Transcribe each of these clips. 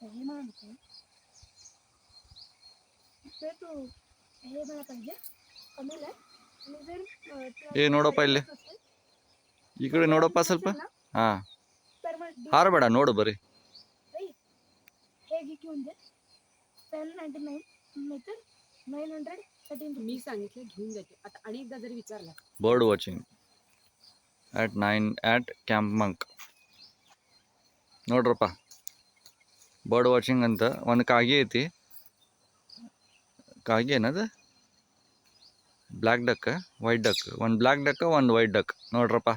हे म्हणतो ते तू हे मला पाहिजे कमेल आहे आणि जर ಏ ನೋಡಪ್ಪ ಇಲ್ಲಿ ಈ ಕಡೆ ನೋಡಪ್ಪ ಸ್ವಲ್ಪ. ಹಾ तर मग ಹಾರಬೇಡ, ನೋಡು ಬರೀ. हे घे घेऊन दे 799 नाहीतर 913. मी सांगितलं घेऊन जाते आता. आणि एकदा जरी विचारला bird watching at 9 at camp ಮಂಕ್. ನೋಡ್ರಪ್ಪ, ಬರ್ಡ್ ವಾಚಿಂಗ್ ಅಂತ ಒಂದು ಕಾಗೆ ಐತಿ. ಕಾಗೆ ಏನದು? Black duck, white duck. ಒಂದು ಬ್ಲ್ಯಾಕ್ ಡಕ್, ಒಂದು ವೈಟ್ ಡಕ್. ನೋಡ್ರಪ್ಪ,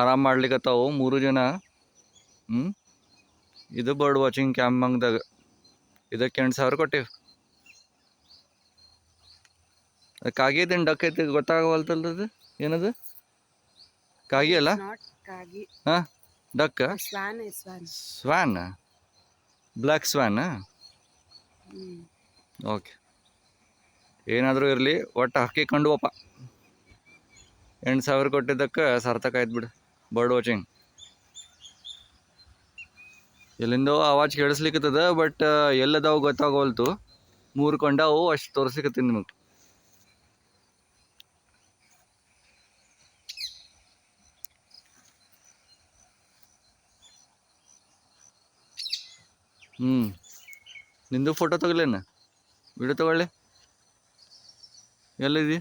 ಆರಾಮ್ ಮಾಡ್ಲಿಕ್ಕತ್ತಾವು 3 ಜನ. ಇದು ಬರ್ಡ್ ವಾಚಿಂಗ್ ಕ್ಯಾಂಪ್ ಮಂಕ್ದಾಗ. ಇದಕ್ಕೆ 8,000 ಕೊಟ್ಟಿವಿ. ಕಾಗೆ ಐತಿ ಡಕ್ ಐತಿ ಗೊತ್ತಾಗವಲ್ತಲ್ದು ಏನದು? ಕಾಗೆ ಅಲ್ಲ? ಕಾಗಿ ಹಾಂ, ಡಕ್. ಸ್ವಾನ್ आहे स्वान. ಸ್ವಾನ್, ಬ್ಲ್ಯಾಕ್ ಸ್ವಾನ್. ಓಕೆ, ಏನಾದರೂ ಇರಲಿ, ಒಟ್ಟು ಹಾಕಿಕೊಂಡ್ವಪ್ಪ. 8,000 ಕೊಟ್ಟಿದ್ದಕ್ಕೆ ಸಾರ್ಥಕ ಆಯ್ತು ಬಿಡು. ಬರ್ಡ್ ವಾಚಿಂಗ್ ಎಲ್ಲಿಂದೋ ಆವಾಜ್ ಕೇಳಿಸ್ಲಿಕ್ಕತ್ತದ, ಬಟ್ ಎಲ್ಲದಾವು ಗೊತ್ತಾಗೋಲ್ತು. 3 ಕೊಂಡಾವು, ಅಷ್ಟು ತೋರಿಸ್ಲಿಕ್ಕತ್ತೀನಿ ನಿಮಗೆ. ನಿಂದು ಫೋಟೋ ತಗೊಳ್ಳೇನ? ವಿಡಿಯೋ ತಗೊಳ್ಳಿ. ಎಲ್ಲಿದಿ?